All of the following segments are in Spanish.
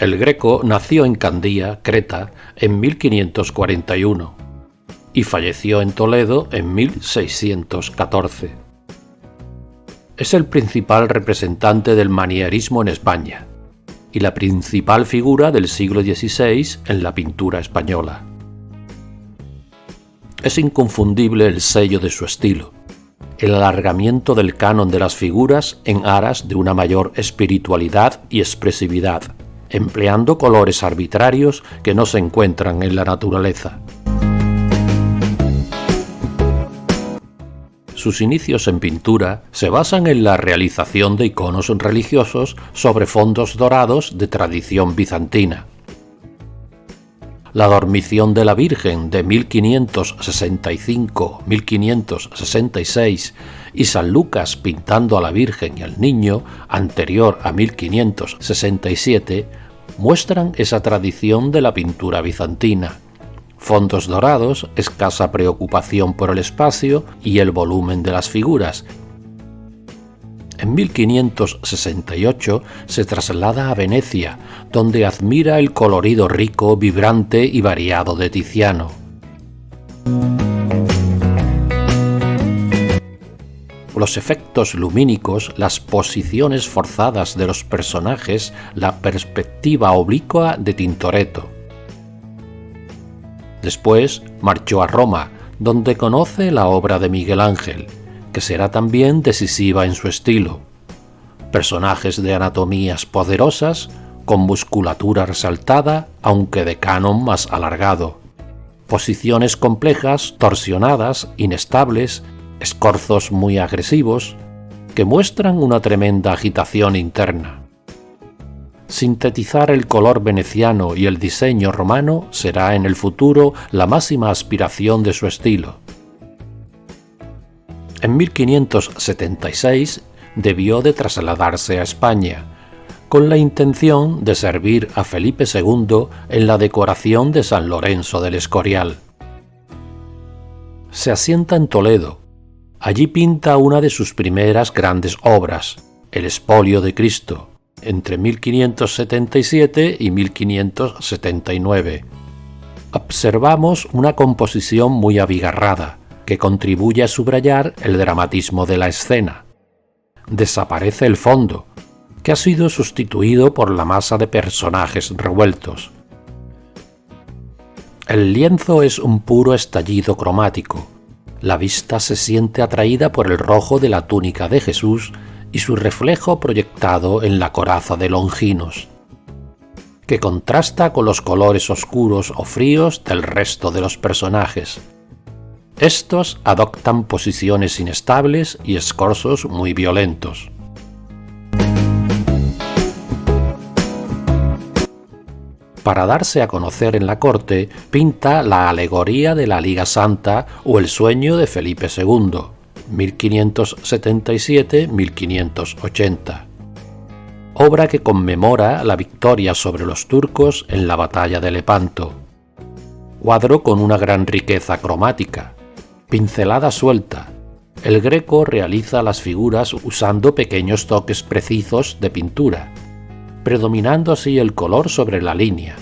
El Greco nació en Candía, Creta, en 1541 y falleció en Toledo en 1614. Es el principal representante del manierismo en España y la principal figura del siglo XVI en la pintura española. Es inconfundible el sello de su estilo, el alargamiento del canon de las figuras en aras de una mayor espiritualidad y expresividad, empleando colores arbitrarios que no se encuentran en la naturaleza. Sus inicios en pintura se basan en la realización de iconos religiosos sobre fondos dorados de tradición bizantina. La Dormición de la Virgen de 1565-1566 y San Lucas pintando a la Virgen y al Niño, anterior a 1567, muestran esa tradición de la pintura bizantina. Fondos dorados, escasa preocupación por el espacio y el volumen de las figuras. En 1568 se traslada a Venecia, donde admira el colorido rico, vibrante y variado de Tiziano. Los efectos lumínicos, las posiciones forzadas de los personajes, la perspectiva oblicua de Tintoretto. Después marchó a Roma, donde conoce la obra de Miguel Ángel, que será también decisiva en su estilo. Personajes de anatomías poderosas, con musculatura resaltada, aunque de canon más alargado. Posiciones complejas, torsionadas, inestables, escorzos muy agresivos, que muestran una tremenda agitación interna. Sintetizar el color veneciano y el diseño romano será en el futuro la máxima aspiración de su estilo. En 1576 debió de trasladarse a España, con la intención de servir a Felipe II en la decoración de San Lorenzo del Escorial. Se asienta en Toledo. Allí pinta una de sus primeras grandes obras, el Expolio de Cristo, entre 1577 y 1579. Observamos una composición muy abigarrada, que contribuye a subrayar el dramatismo de la escena. Desaparece el fondo, que ha sido sustituido por la masa de personajes revueltos. El lienzo es un puro estallido cromático. La vista se siente atraída por el rojo de la túnica de Jesús y su reflejo proyectado en la coraza de Longinos, que contrasta con los colores oscuros o fríos del resto de los personajes. Estos adoptan posiciones inestables y escorzos muy violentos. Para darse a conocer en la corte, pinta la alegoría de la Liga Santa o el sueño de Felipe II, 1577-1580, obra que conmemora la victoria sobre los turcos en la batalla de Lepanto. Cuadro con una gran riqueza cromática, pincelada suelta. El Greco realiza las figuras usando pequeños toques precisos de pintura, predominando así el color sobre la línea,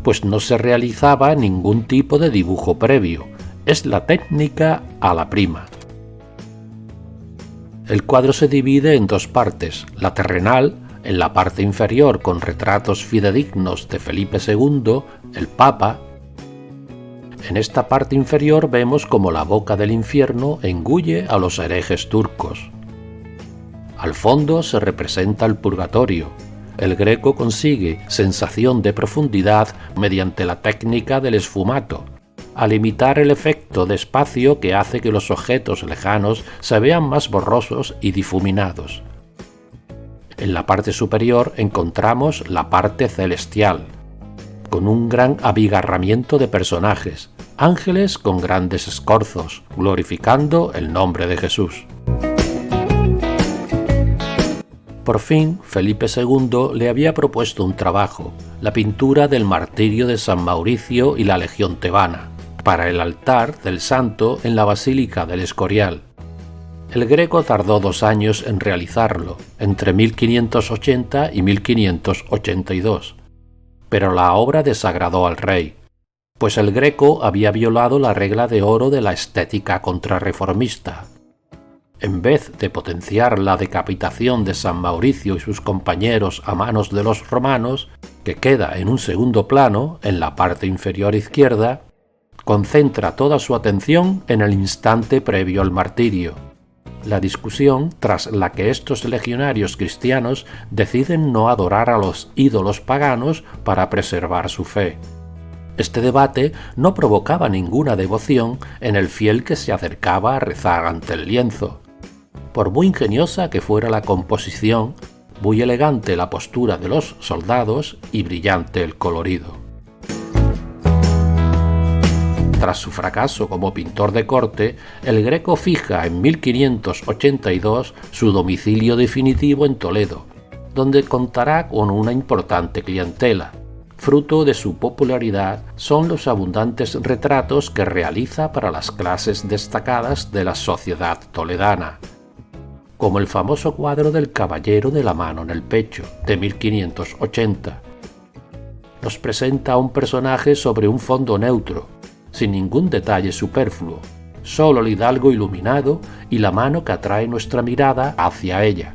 pues no se realizaba ningún tipo de dibujo previo, es la técnica a la prima. El cuadro se divide en dos partes, la terrenal, en la parte inferior con retratos fidedignos de Felipe II, el Papa. En esta parte inferior vemos como la boca del infierno engulle a los herejes turcos. Al fondo se representa el purgatorio. El Greco consigue sensación de profundidad mediante la técnica del esfumato, al imitar el efecto de espacio que hace que los objetos lejanos se vean más borrosos y difuminados. En la parte superior encontramos la parte celestial, con un gran abigarramiento de personajes, ángeles con grandes escorzos, glorificando el nombre de Jesús. Por fin, Felipe II le había propuesto un trabajo, la pintura del martirio de San Mauricio y la Legión Tebana, para el altar del santo en la Basílica del Escorial. El Greco tardó 2 años en realizarlo, entre 1580 y 1582, pero la obra desagradó al rey, pues el Greco había violado la regla de oro de la estética contrarreformista. En vez de potenciar la decapitación de San Mauricio y sus compañeros a manos de los romanos, que queda en un segundo plano, en la parte inferior izquierda, concentra toda su atención en el instante previo al martirio, la discusión tras la que estos legionarios cristianos deciden no adorar a los ídolos paganos para preservar su fe. Este debate no provocaba ninguna devoción en el fiel que se acercaba a rezar ante el lienzo. Por muy ingeniosa que fuera la composición, muy elegante la postura de los soldados y brillante el colorido. Tras su fracaso como pintor de corte, el Greco fija en 1582 su domicilio definitivo en Toledo, donde contará con una importante clientela. Fruto de su popularidad son los abundantes retratos que realiza para las clases destacadas de la sociedad toledana, como el famoso cuadro del Caballero de la mano en el pecho, de 1580. Nos presenta a un personaje sobre un fondo neutro, sin ningún detalle superfluo, solo el hidalgo iluminado y la mano que atrae nuestra mirada hacia ella.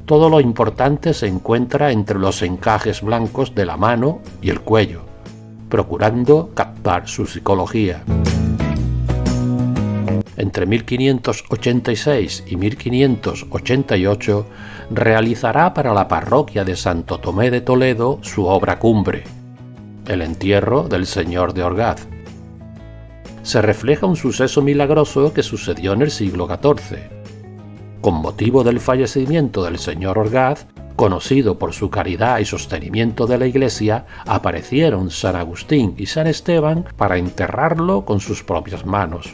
Todo lo importante se encuentra entre los encajes blancos de la mano y el cuello, procurando captar su psicología. Entre 1586 y 1588 realizará para la parroquia de Santo Tomé de Toledo su obra cumbre, el entierro del Señor de Orgaz. Se refleja un suceso milagroso que sucedió en el siglo XIV. Con motivo del fallecimiento del señor Orgaz, conocido por su caridad y sostenimiento de la Iglesia, aparecieron San Agustín y San Esteban para enterrarlo con sus propias manos.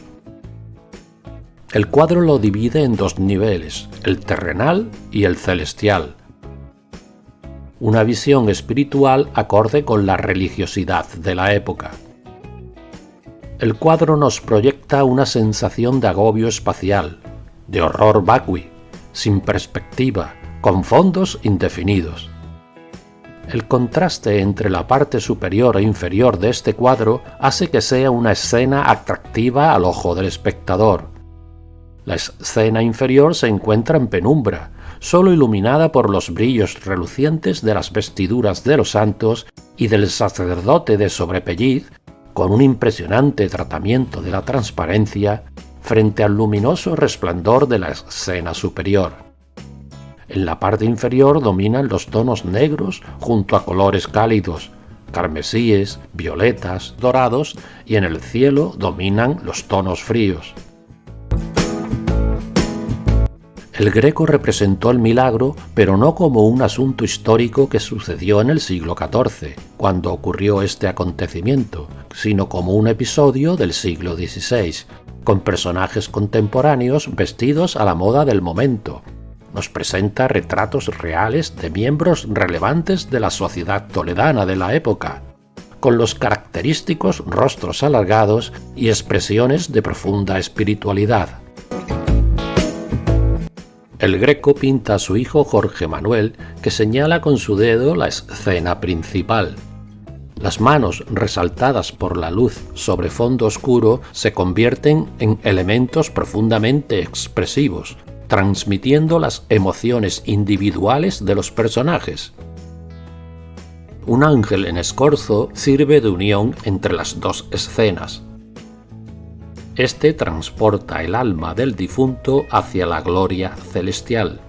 El cuadro lo divide en dos niveles, el terrenal y el celestial. Una visión espiritual acorde con la religiosidad de la época. El cuadro nos proyecta una sensación de agobio espacial, de horror vacui, sin perspectiva, con fondos indefinidos. El contraste entre la parte superior e inferior de este cuadro hace que sea una escena atractiva al ojo del espectador. La escena inferior se encuentra en penumbra, solo iluminada por los brillos relucientes de las vestiduras de los santos y del sacerdote de sobrepelliz, con un impresionante tratamiento de la transparencia frente al luminoso resplandor de la escena superior. En la parte inferior dominan los tonos negros junto a colores cálidos, carmesíes, violetas, dorados, y en el cielo dominan los tonos fríos. El Greco representó el milagro, pero no como un asunto histórico que sucedió en el siglo XIV, cuando ocurrió este acontecimiento, sino como un episodio del siglo XVI, con personajes contemporáneos vestidos a la moda del momento. Nos presenta retratos reales de miembros relevantes de la sociedad toledana de la época, con los característicos rostros alargados y expresiones de profunda espiritualidad. El Greco pinta a su hijo Jorge Manuel, que señala con su dedo la escena principal. Las manos resaltadas por la luz sobre fondo oscuro se convierten en elementos profundamente expresivos, transmitiendo las emociones individuales de los personajes. Un ángel en escorzo sirve de unión entre las dos escenas. Este transporta el alma del difunto hacia la gloria celestial,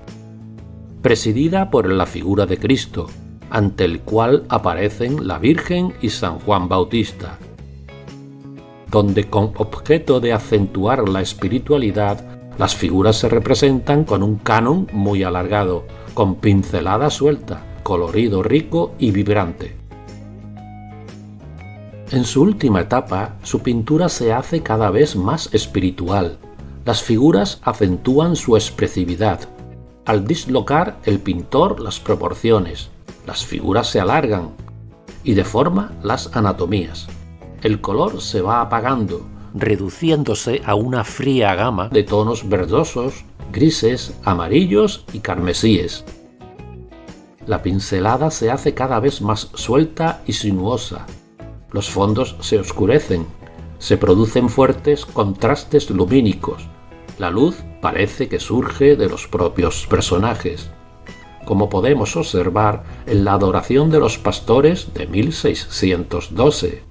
presidida por la figura de Cristo, ante el cual aparecen la Virgen y San Juan Bautista, donde con objeto de acentuar la espiritualidad, las figuras se representan con un canon muy alargado, con pincelada suelta, colorido rico y vibrante. En su última etapa, su pintura se hace cada vez más espiritual. Las figuras acentúan su expresividad. Al dislocar el pintor las proporciones, las figuras se alargan y deforma las anatomías. El color se va apagando, reduciéndose a una fría gama de tonos verdosos, grises, amarillos y carmesíes. La pincelada se hace cada vez más suelta y sinuosa. Los fondos se oscurecen. Se producen fuertes contrastes lumínicos. La luz parece que surge de los propios personajes, como podemos observar en la Adoración de los Pastores de 1612,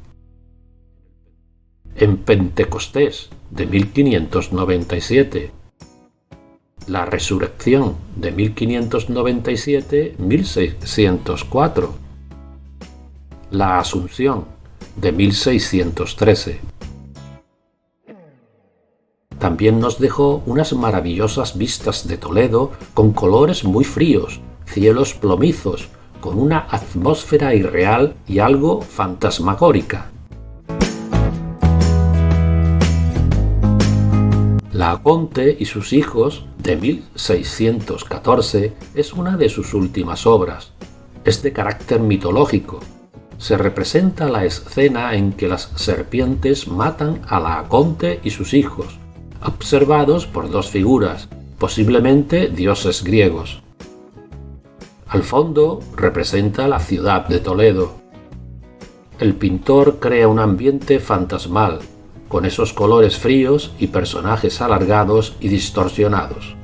en Pentecostés de 1597, la Resurrección de 1597-1604, la Asunción de 1613. También nos dejó unas maravillosas vistas de Toledo con colores muy fríos, cielos plomizos, con una atmósfera irreal y algo fantasmagórica. La Aconte y sus hijos, de 1614, es una de sus últimas obras. Es de carácter mitológico. Se representa la escena en que las serpientes matan a la Aconte y sus hijos, observados por dos figuras, posiblemente dioses griegos. Al fondo representa la ciudad de Toledo. El pintor crea un ambiente fantasmal, con esos colores fríos y personajes alargados y distorsionados.